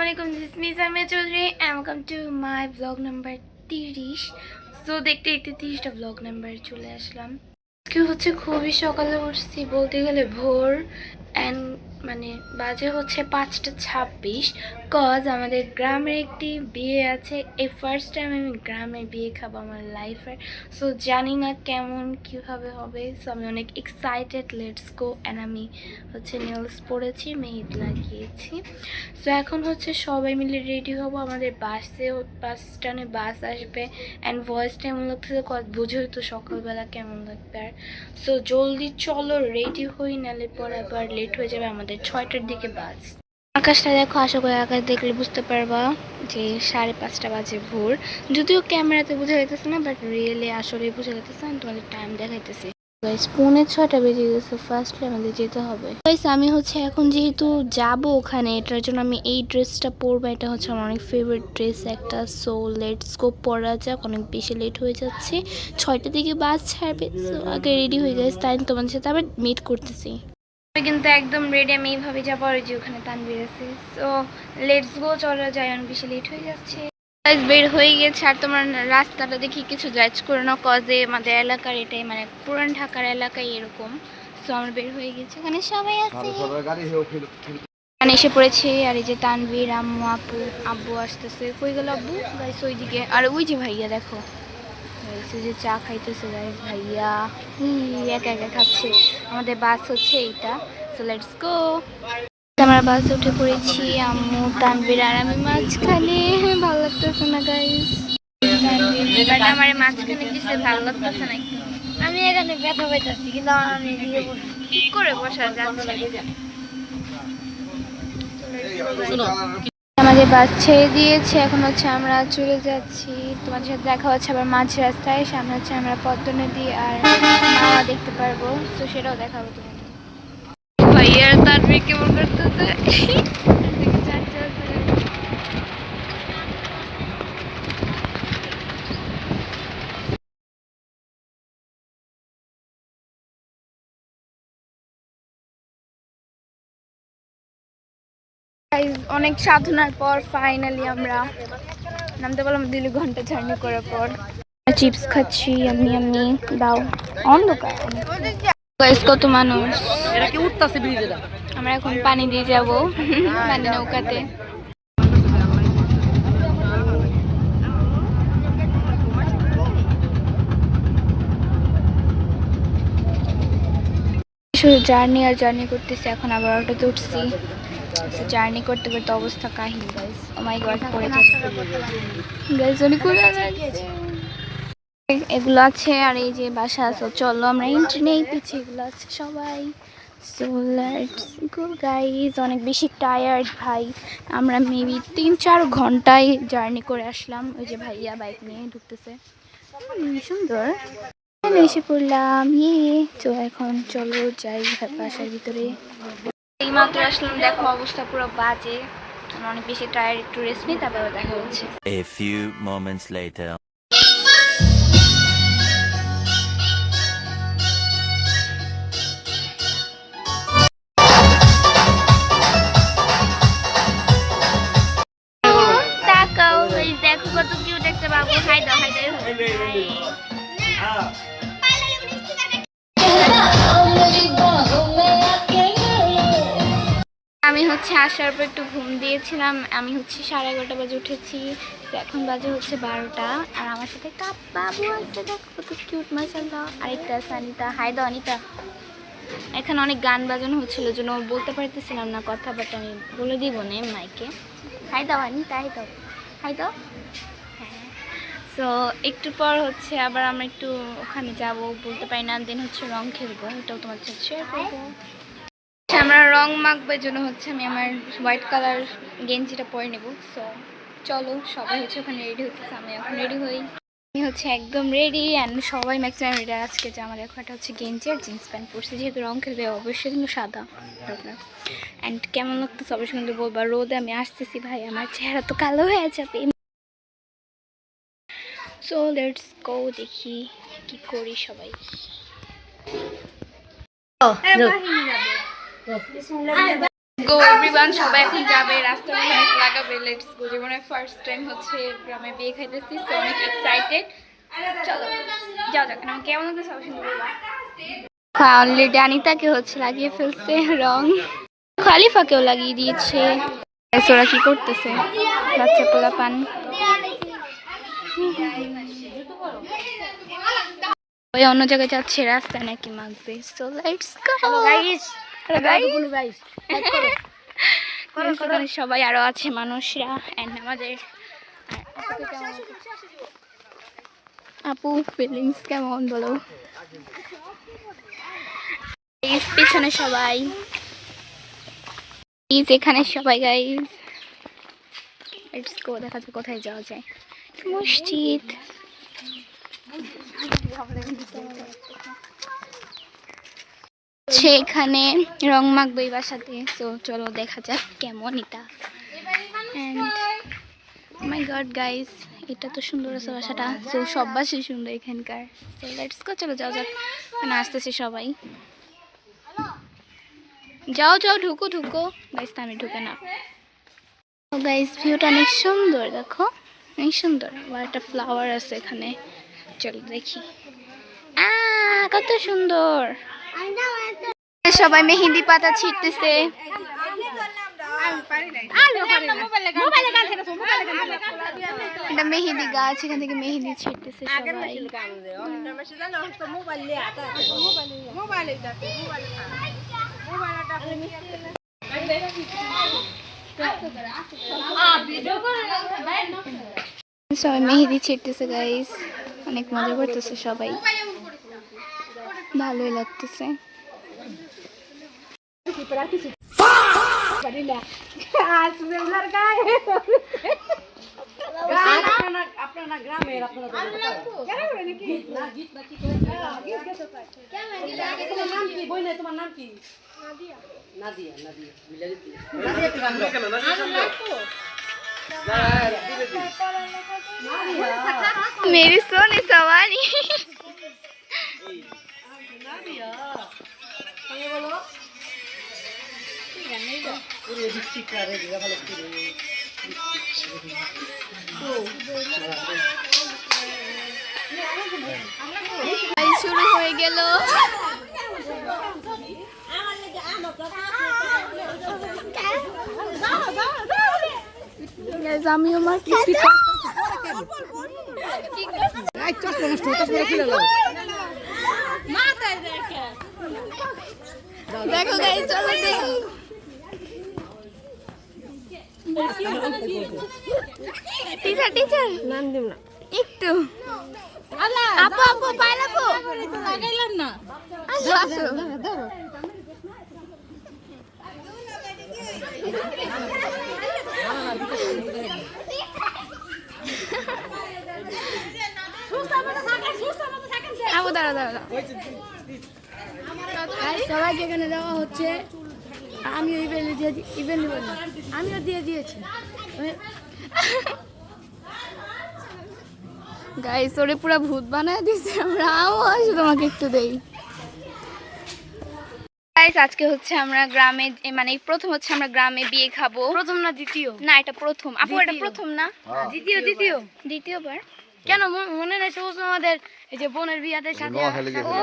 আসসালামু আলাইকুম, this miss আমি Chowdhury and welcome to my blog number 30। সো দেখতে দেখতে 30টা ব্লগ নাম্বার চলে আসলাম। আজকে হচ্ছে খুবই সকালে উঠছি, বলতে গেলে ভোর অ্যান্ড মানে বাজে হচ্ছে 5টা 26। কজ আমাদের গ্রামের একটি বিয়ে আছে। এই ফার্স্ট টাইম আমি গ্রামে বিয়ে খাবো আমার লাইফের। সো জানি না কেমন কীভাবে হবে। সো আমি অনেক এক্সাইটেড। Let's go. অ্যান্ড আমি হচ্ছে নেলস পরেছি, মেহেদি লাগিয়েছি। সো এখন হচ্ছে সবাই মিলে রেডি হবো। আমাদের বাস স্ট্যান্ডে বাস আসবে অ্যান্ড ভয়েস টাইম লাগতেছে, বুঝোই তো সকালবেলা কেমন লাগবে। আর সো জলদি চলো রেডি হই, নাহলে পরে আবার লেট হয়ে যাবে। আমাদের 6টার দিকে বাস। আকাশটা দেখো, আশা করি আকাশ দেখলে বুঝতে পারবা যে 5:30 বাজে ভোর। যদিও ক্যামেরাতে বোঝা যাইতেছে না, বাট রিয়েলি আসলে বোঝা যাইতেছে। আমি তোমাদের টাইম দেখাইতেছি। গাইস 6:45 বেজে গেছে, ফার্স্টলি আমাদের যেতে হবে। গাইস আমি হচ্ছে এখন যেহেতু যাব ওখানে, এটার জন্য আমি এই ড্রেসটা পরবো। এটা হচ্ছে আমার অনেক ফেভারিট ড্রেস একটা। সো লেটস গো, পরা যাক। অনেক বেশি লেট হয়ে যাচ্ছে, 6টার দিকে বাস ছাড়বে। সো আগে রেডি হয়ে গেছে, তাই তোমাদের সাথে আবার মিট করতেছি। কিন্তু একদম রেডি আমি এইভাবে যাবো, আর যে ওখানে তানভীর আছে। সো লেটস গো, চলো যাই, অনেক বেশি লেট হয়ে যাচ্ছে। বের হয়ে গেছে। আর তোমার রাস্তাটা দেখি কিছু জাজ করে না, কজে আমাদের এলাকার এটাই, মানে পুরান ঢাকার এলাকায় এরকম। সো আমরা বের হয়ে গেছি, এখানে সবাই আছে, এখানে এসে পড়েছে। আর এই যে তানভীর, আম্মু, আব্বু আসতেছে। কই গেল আব্বু? গাইস ওইদিকে। আর ওই যে ভাইয়া দেখো, যে চা খাইতেছে গাইস। ভাইয়া একা একা খাচ্ছে। আমাদের বাস হচ্ছে এইটা। সো লেটস গো। আমরা বাসে উঠে পড়েছি, আম্মু, তানভীর আর আমি মাঝখানে। ভালো লাগতেছে না গাইস, বাট আমার মাঝখানে দিছে, ভালো লাগতেছে না একদম। আমি এখানে ব্যথা পাইতেছি, কিন্তু আমি ঠিক করে বসা যাচ্ছে। আমাদের বাস ছেড়ে দিয়েছে, এখন হচ্ছে আমরা চলে যাচ্ছি। তোমাদের সাথে দেখা হচ্ছে আবার মাঝ রাস্তায়। সামনে হচ্ছে আমরা পদ্ম নদী আর মাওয়া দেখতে পারবো। তো সেটাও দেখাবো তোমাদের। ভাইয়ার তানভীর কেমন করতেছে। অনেক সাধনার পর ফাইনালি আমরা নামতে পারলাম, 2 ঘন্টা জার্নি করার পর। চিপস খাচ্ছি আমি দাও। অন্ধকার গাইস, কত মানুষ। এটা কি উঠতাছে ব্রিজে? আমরা এখন পানি দিয়ে যাব, মানে নৌকাতে। শুধু জার্নি আর জার্নি করতেছি। এখন আবার অটোতে উঠছি। জার্নি করতে করতে অবস্থা কাহিল গাইস। ও মাই গড, পড়ে যাচ্ছে গাইস। অনেক এগুলো আছে, আর এই যে বাসা আছে। চলো আমরা এন্ট্রি নেই, পিছিয়ে এগুলো আছে সবাই। So let's go guys. অনেক বেশি টায়ার্ড ভাই, আমরা মেবি 3-4 ঘন্টায় জার্নি করে আসলাম। ওই যে ভাইয়া বাইক নিয়ে ঢুকতেছে, সুন্দর। আমি এসে পড়লাম, তো এখন চলো যাই বাসার ভিতরে। এই মাত্র আসলাম, দেখো অবস্থা পুরো বাজে। আমরা অনেক বেশি টায়ার্ড, একটু রেস্ট নিই, তারপর দেখা হচ্ছে। A few moments later. তাকাও, এই দেখো কত কিউট একটা বাবু। হাই দাও, হাই দাও। আমি হচ্ছে আসার পর একটু ঘুম দিয়েছিলাম। আমি হচ্ছে 11:30 বাজে উঠেছি। এখন বাজে হচ্ছে 12টা। আর আমার সাথে একটা বাবু আছে, দেখো কত কিউট মাশাআল্লাহ। আরেকটা আছে অনিতা। হাই দাও অনিতা। এখানে অনেক গান বাজানো হচ্ছিল, জন্য বলতে পারতেছিলাম না কথা, বাট আমি বলে দিব না মাইকে। হাই দাও অনিতা, হাই দাও, হাই দাও। হ্যাঁ, সো একটু পর হচ্ছে আবার আমরা একটু ওখানে যাব, বলতে পারি না। দিন হচ্ছে রং খেলবো, এটাও তোমার সাথে শেয়ার করবো। আমরা রং মাখবার জন্য হচ্ছে আমি আমার হোয়াইট কালার গেঞ্জিটা পরে নেব। সো চলো, সবাই হচ্ছে ওখানে রেডি হতেছে, আমি এখন রেডি হই। আমি হচ্ছে একদম রেডি অ্যান্ড সবাই ম্যাক্সিমাম রেডি। আজকে যে আমার এখন একটা হচ্ছে গেঞ্জি আর জিন্স প্যান্ট পরছি, যেহেতু রং খেলবে অবশ্যই কিন্তু সাদা। অ্যান্ড কেমন লাগতেছে অবশ্যই কিন্তু বলবা। রোদে আমি আসতেছি ভাই, আমার চেহারা তো কালো হয়ে যাবে। সো লেটস গো, দেখি কি করি সবাই। গো এভরিওয়ান, সবাই এখন যাবে, রাস্তা অনেক লাগাবে। Let's go. জীবনে ফার্স্ট টাইম হচ্ছে গ্রামে বিয়ে খাইতেছি, তো অনেক এক্সাইটেড। চলো যাও যাক। আমি কেমন লাগছে সবাই শুনতে বলবা। অলরেডি আনিতাকে হচ্ছে লাগিয়ে ফেলছে রং, খালিফাকেও লাগিয়ে দিয়েছে। ওরা কি করতেছে? বাচ্চা পোলা পান। ওই অন্য জায়গায় যাচ্ছে, রাস্তায় নাকি মাখবে। So let's go guys. ওখানে সবাই আরো আছে মানুষরা। এন্ড আমাদের আপু ফিলিংস কেমন বলো? পিছনে সবাই, এখানে সবাই গাইস। Let's go. দেখা যাক কোথায় যাওয়া যায়। মসজিদ। এখানে রং মাখবে এই বাসাতে। তো চলো দেখা যাক কেমন এটা। মাই গড গাইস, এটা তো সুন্দর আছে বাসাটা। তো সব বাসাই সুন্দর এখানকার। তো লেটস গো, চলো যাও যাক। মানে আসতেছে সবাই। যাও যাও, ঢুকো ঢুকো গাইস। আমি ঢুকে না গাইস। ভিউটা অনেক সুন্দর, দেখো অনেক সুন্দর। আবার একটা ফ্লাওয়ার আছে এখানে। চলো দেখি। কত সুন্দর। সবাই মেহেন্দি পাতা ছিটতেছে। এটা মেহেন্দি গাছ, এখান থেকে মেহেন্দি ছিটতেছে সবাই। সবাই মেহেন্দি ছিটতেছে গাইস, অনেক মজা করতেছে সবাই, ভালোই লাগতেছে। मेरी सोनी सवानी। শুরু হয়ে গেল। আমি আমার দেখো গাইস, চলো দেখি। টিচার টিচার নাম দিব না একটু। আপু আপু পাইল আপু লাগাইলাম না। আসো আসো। আপু দাঁড়া দাঁড়া। সবাইকে এখানে দেওয়া হচ্ছে। আমি আমিও দিয়ে দিয়েছি গাইস। ওরে পুরো ভূত বানায় দিয়েছে। আমরা আসো তোমাকে একটু দেই গাইস। আজকে হচ্ছে আমরা গ্রামে, মানে প্রথম হচ্ছে আমরা গ্রামে বিয়ে খাবো। প্রথম না দ্বিতীয়? না এটা প্রথম। আপু এটা প্রথম না? দ্বিতীয়। দ্বিতীয়বার কেন মনে নাই? আমাদের এই যে বোনের বিয়াতে সাথে। ও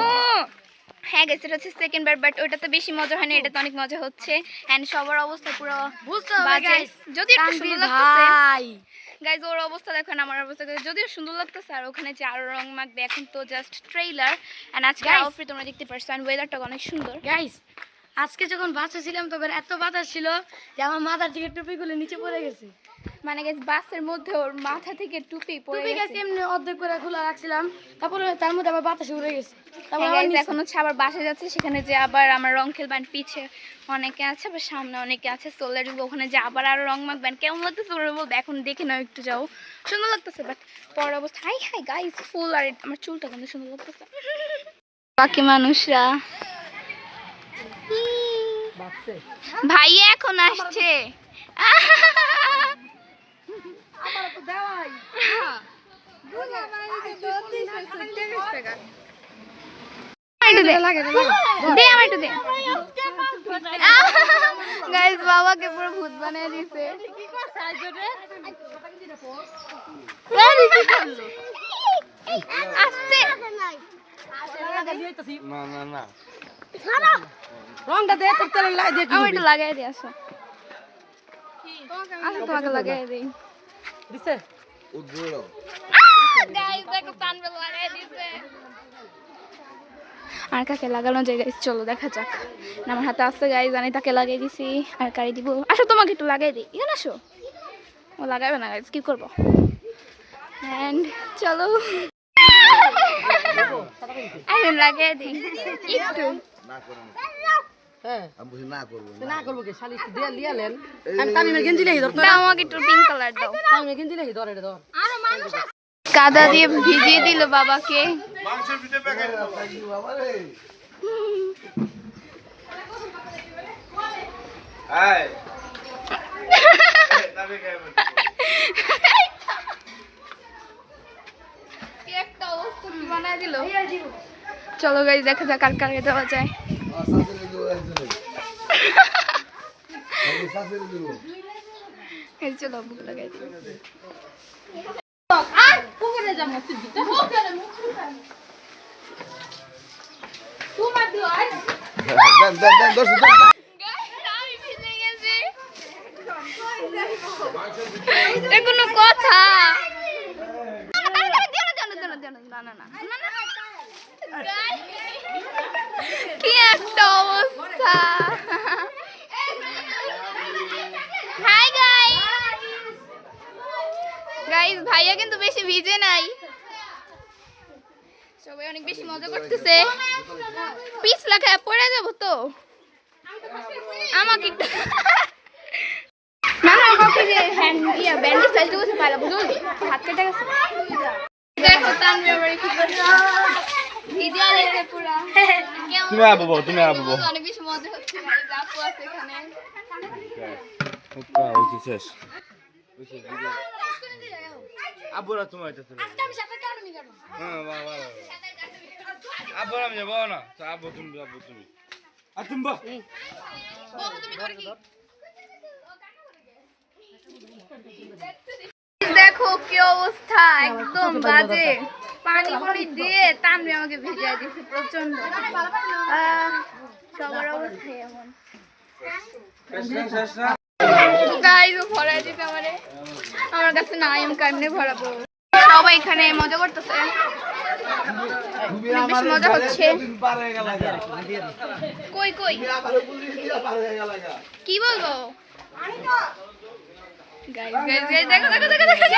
হ্যাঁ গেছে, এটা হচ্ছে সেকেন্ড বার। বাট ওইটা তো বেশি মজা হয় না, এটা তো অনেক মজা হচ্ছে। এন্ড সবার অবস্থা পুরো বাজে। যদি একটু সুন্দর লাগতেছে গাইজ, ওর অবস্থা দেখেন, আমার অবস্থা যদিও সুন্দর লাগতেছে। আর ওখানে যে আরো রং মাখবে, এখন তো জাস্ট ট্রেইলার। এন্ড আজকে আউটফিট তোমরা দেখতে পারছো। এন্ড ওয়েদারটা অনেক সুন্দর গাইজ। আজকে যখন বাসে ছিলাম তখন এত বাতাস ছিল যে আমার মাথার থেকে টুপিগুলো নিচে পড়ে গেছে। মানে গাইজ বাসের মধ্যে ওর মাথা থেকে টুপি পড়ে গেছে। এমনি অর্ধেক করে খোলা রাখছিলাম, তারপরে তার মধ্যে আবার বাতাসে উড়ে গেছে। এখন হচ্ছে আবার বাসে যাচ্ছে, সেখানে যে আবার আমার রং খেলবেন। পিছে অনেকে আছে, আবার সামনে অনেকে আছে। সোলার ওখানে যে আবার আরো রং মাখবেন। কেমন লাগতেছে ওরা বলবো, এখন দেখে নাও একটু, যাও সুন্দর লাগতেছে। বাট পরের অবস্থা হাই হাই গাইজ, ফুল। আর আমার চুলটা কিন্তু সুন্দর লাগতেছে। বাকি মানুষরা ভাই এখন আসছে। গাইস বাবাকে পুরো ভূত বানিয়ে দিয়েছে আস্তে না রংটা দে তোর তেল লাই দে আমি একটু লাগাই দিই আসো আসো তোমাকে লাগাই দিই দিছে গাইস দেখো তানবে লাগাই দিয়েছে আর কাকে লাগানো যায় গাইস চলো দেখা যাক আমার হাতে আছে গাইস আমি তাকে লাগিয়ে দিছি আর কারি দিব আসো তোমাকে একটু লাগাই দিই এখানে আসো ও লাগাবে না গাইস কি করব এন্ড চলো আমি লাগিয়ে দিই একটু হ্যাঁ আমি বুঝি না করবো না করব কি শালি দিয়ে লিয়ালেন আমি তামিমের গেঞ্জি লেহি ধর দাও আমাকে একটু পিঙ্ক কালার দাও তামিমের গেঞ্জি লেহি ধর এটা ধর কাদা দিয়ে ভিজিয়ে দিল বাবাকে মাংসের ভিতরে প্যাকেট বাবা রে আয় তবে কে বলছো কি একটা অবস্থা কি বানায় দিল চলো গাইস দেখা যাক আর কারে দেওয়া যায় এই চলো বুক লাগাই দিই আর পুকুরে যাব না তুই দিতে হোকে রে মুখ তোমার দিও আই দেন দর্শক আমি ভিজে গেছি এটা কোনো কথা কি একটা অবস্থা হাই গাইস ভাইয়া কিন্তু বেশি ভিজে নাই সবাই অনেক বেশি মজা করতেছে পিছলা খায় পড়ে যাবো তো আমাকে একটু না না কাউকে যে হ্যান্ড ইয়া ব্যান্ডেজ চাইতে বসে পালা বুঝলি হাত কেটে গেছে দেখো তানভি আবার কি করছে ভিডিও লেগে পুরো তুমি আবো অনেক বেশি মজা হচ্ছে ভাই আপু আছে এখানে ওকে শেষ আবুরা তোমার এটা তুমি আজকে আমি সাথে কাটুনি কেন হ্যাঁ বাবা আবুরা আমি যাবো না তো আবু তুমি আর তুমি বা তুমি করে কি দেখো কি অবস্থা একদম বাজে পানি পড়ি দিয়ে তানভি আমাকে ভিজিয়ে দিয়েছে প্রচন্ড সবার অবস্থা এমন গাইস ভরাই দিতে আমারে আমার কাছে নাই আমি কেমনে ভরাবো সবাই এখানে মজা করতেছে বেশ মজা হচ্ছে কই কই কি বলবো গাইস গাইস গাইস দেখো দেখো দেখো দেখো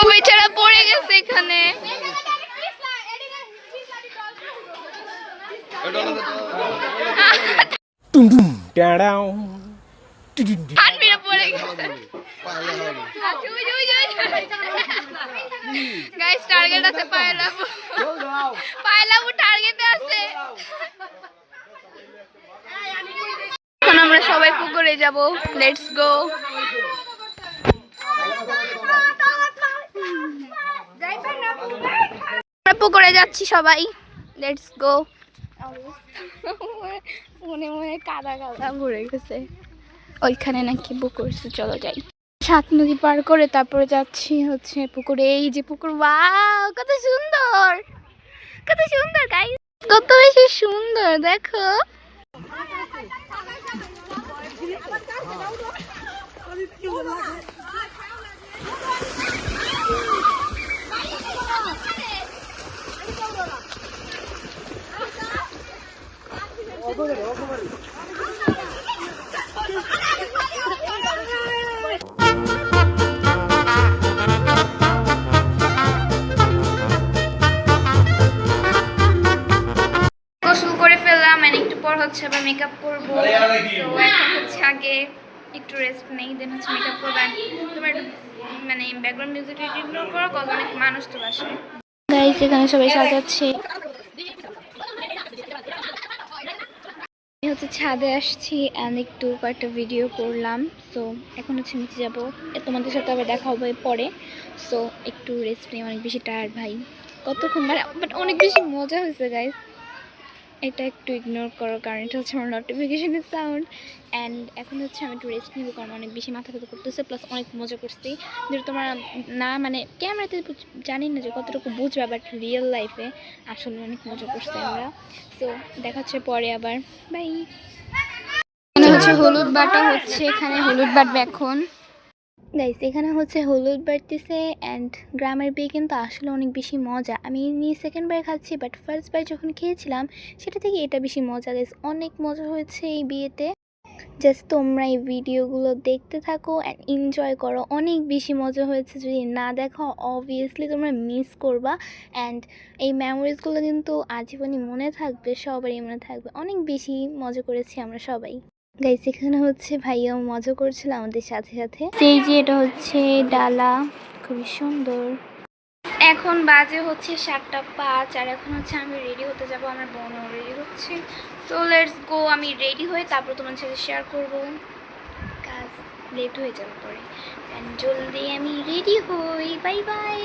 বেচারা পড়ে গেছে এখানে তানভীরা পড়ে গেছে গাইস টার্গেট আছে পায়লাবু টার্গেটে আছে এখন আমরা সবাই পুকুরে যাব লেটস গো আমরা পুকুরে যাচ্ছি সবাই লেটস গো মনে মনে কাদা কাদা ভরে গেছে ওইখানে নাকি পুকুর চলো যাই সাত নদী পার করে তারপরে যাচ্ছি হচ্ছে পুকুরে এই যে পুকুর ওয়াও কত সুন্দর গাইস কত বেশি সুন্দর দেখো গোসল করে ফেললাম আর একটু পর হচ্ছে আবার মেকআপ করবো তো এখন হচ্ছে আগে একটু রেস্ট নেই দেন হচ্ছে মেকআপ করবো তোমার মানে ব্যাকগ্রাউন্ড মিউজিক ইগনোর করো কত অনেক মানুষ তো আসে গাইস এখানে সবাই সাজাচ্ছে হচ্ছে ছাদে আসছি অ্যান্ড একটু কয়েকটা ভিডিও করলাম। সো এখন হচ্ছে নিচে যাবো, তোমাদের সাথে আবার দেখা হবে পরে। সো একটু রেস্ট নিয়ে, অনেক বেশি টায়ার্ড ভাই, কতক্ষণ মানে, বাট অনেক বেশি মজা হয়েছে গাইস। এটা একটু ইগনোর করো কারণ এটা হচ্ছে আমার নোটিফিকেশনের সাউন্ড। অ্যান্ড এখন হচ্ছে আমি একটু রেস্ট নিব কারণ অনেক বেশি মাথা ব্যথা করতেছে, প্লাস অনেক মজা করছি। যেটা তোমরা না মানে ক্যামেরাতে জানি না যে কতটুকু বুঝবা, বাট রিয়েল লাইফে আসলে অনেক মজা করছি আমরা। সো দেখা হচ্ছে পরে আবার, বাই। এখানে হচ্ছে হলুদ বাটা হচ্ছে, এখানে হলুদ বাটবে এখন গাইস। এখানে হচ্ছে হলুদ বাটতেছে অ্যান্ড গ্রামের বিয়ে কিন্তু আসলে অনেক বেশি মজা। আমি সেকেন্ড বার খাচ্ছি, বাট ফার্স্ট বার যখন খেয়েছিলাম সেটা থেকে এটা বেশি মজা গাইস, অনেক মজা হয়েছে এই বিয়েতে। জাস্ট তোমরা এই ভিডিওগুলো দেখতে থাকো অ্যান্ড এনজয় করো, অনেক বেশি মজা হয়েছে। যদি না দেখো অবভিয়াসলি তোমরা মিস করবা। অ্যান্ড এই মেমোরিজগুলো কিন্তু আজীবনই মনে থাকবে, সবারই মনে থাকবে। অনেক বেশি মজা করেছি আমরা সবাই গাইস। এখানে হচ্ছে ভাইয়াও মজা করছিল আমাদের সাথে সাথে। সেই যে এটা হচ্ছে ডালা, খুবই সুন্দর। এখন বাজে হচ্ছে 7:05 আর এখন হচ্ছে আমি রেডি হতে যাব, আমার বোনও রেডি হচ্ছে। সো লেটস গো, আমি রেডি হয়ে তারপর তোমার সাথে শেয়ার করব, কাজ লেট হয়ে যাবে পরে। অ্যান্ড জলদি আমি রেডি হই, বাই বাই।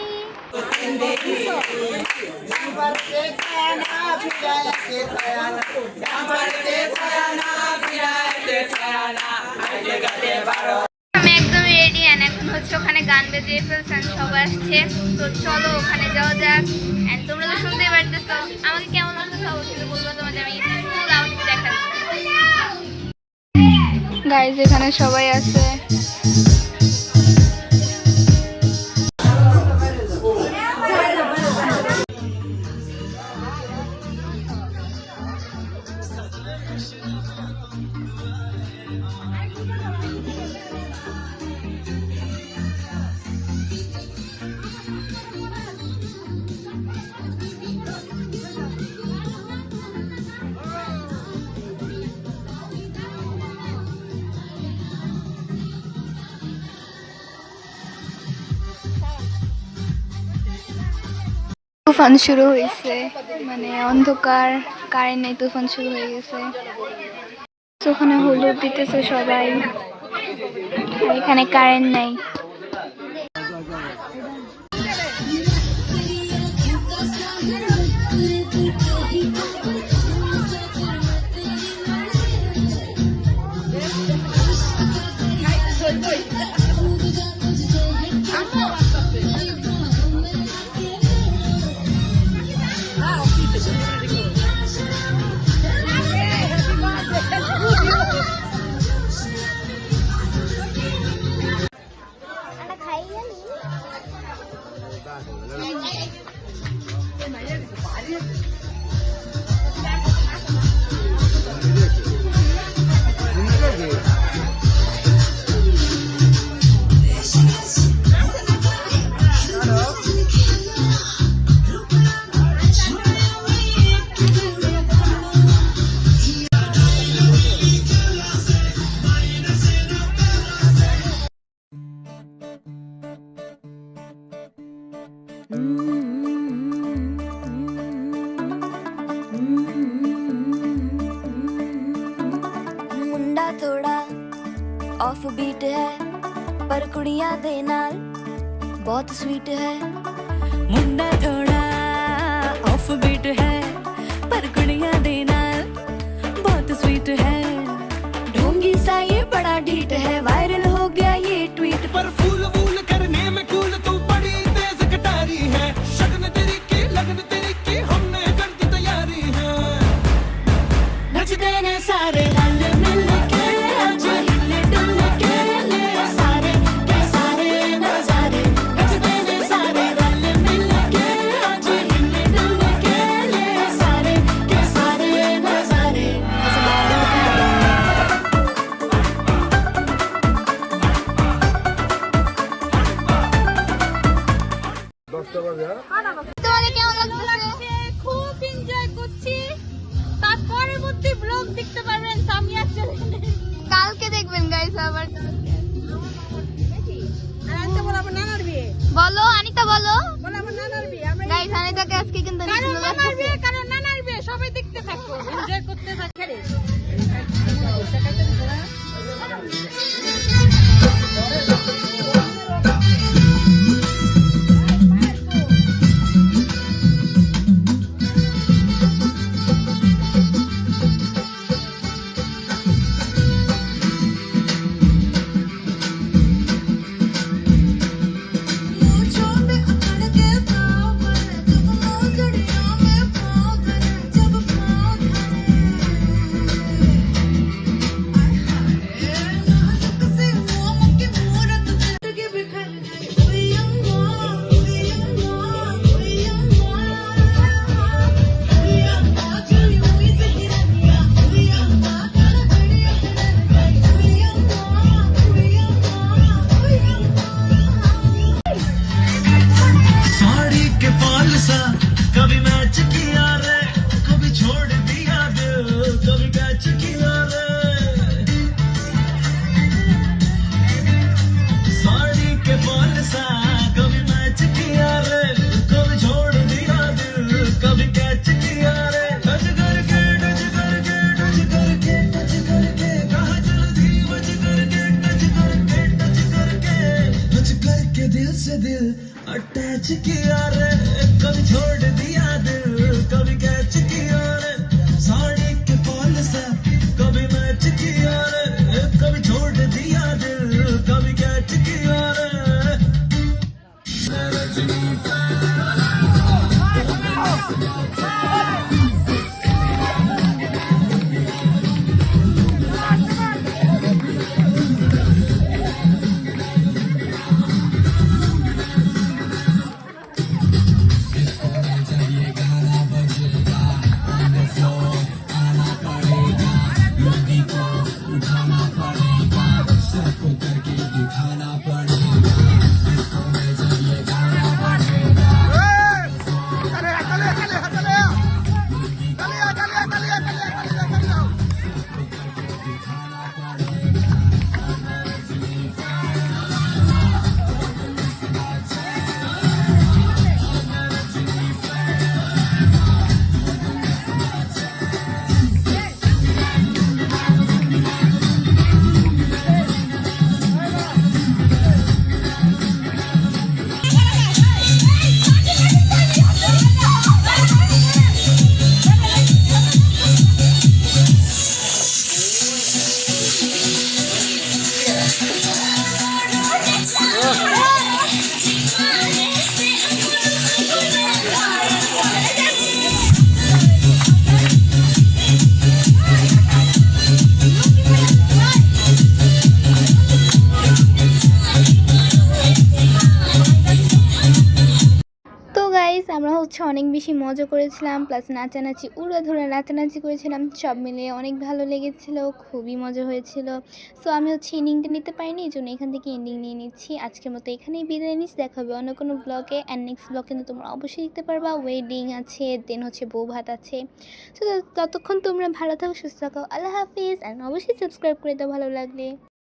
আমি একদম রেডি অ্যান্ড এখন হচ্ছে ওখানে গান বেজে ফেলছেন, সবাই আসছে। তো চলো ওখানে যাওয়া যাক। অ্যান্ড তোমরা তো শুনতেই পারতেছো আমাকে কেমন লাগতেছে, অবশ্যই বলবো তোমাদের। আমি ফুল আউটফিট দেখাচ্ছি গাইজ, এখানে সবাই আছে। তুফান শুরু হয়েছে, মানে অন্ধকার, কারেন্ট নেই, তুফান শুরু হয়ে গেছে। ওখানে হলুদ দিতেছে সবাই, আর এখানে কারেন্ট নেই। मुंडा थोड़ा ऑफ बीट है पर कुड़ियां दे नाल बहुत स्वीट है। मुंडा थोड़ा ऑफ बीट है पर कुड़ियां दे नाल बहुत स्वीट है। ढोंगी सा ये बड़ा ढीठ है, वायरल हो गया ये ट्वीट पर फूल वूल करने में कूल तू बड़ी तेज कटारी है। शगन तेरी की लगन तेरी की हमने कर दी तैयारी है। नचते ने सारे रल मिल के आज हिले डुल के ले सारे के सारे नजारे। नचते ने सारे रल मिल के आज हिले डुल के ले सारे के सारे नजारे। তোমাদের কেমন লাগছে? খুব এনজয় করছি। তার পরবর্তী ব্লগ দেখতে পারবেন সামিয়া চ্যানেলে, কালকে দেখবেন গাইস আবার। আর আজকে বলো আমার নানার বিয়ে, বলো আনিতা, বলো বলো আমার নানার বিয়ে। আমরা গাইস, আনিতাকে আজকে কিন্তু কারণ নানার বিয়ে সবাই দেখতে থাকবো, এনজয় করতে থাকবে। अटैच किया रे कभी छोड़ दिया दिल कभी कैच किया रे साड़ी के फॉल से कभी मैच किया रे कभी छोड़ दिया दिल कभी कैच किया रे তো গাইস আমরা হচ্ছে অনেক বেশি মজা করেছিলাম, প্লাস নাচানাচি উড়াধুরা নাচানাচি করেছিলাম, সব মিলিয়ে অনেক ভালো লেগেছিল, খুবই মজা হয়েছিল। সো আমি হচ্ছে এন্ডিংটা নিতে পারিনি, এই জন্য এখান থেকে এন্ডিং নিয়ে নিচ্ছি। আজকের মতো এখানেই বিদায় নিচ্ছি, দেখা হবে অন্য কোনো ব্লগে। অ্যান্ড নেক্সট ব্লগ কিন্তু তোমরা অবশ্যই দেখতে পারবা, ওয়েডিং আছে, দেন হচ্ছে বউ ভাত আছে। সো ততক্ষণ তোমরা ভালো থাকো, সুস্থ থাকো, আল্লাহ হাফিজ। অ্যান্ড অবশ্যই সাবস্ক্রাইব করে দাও ভালো লাগলে।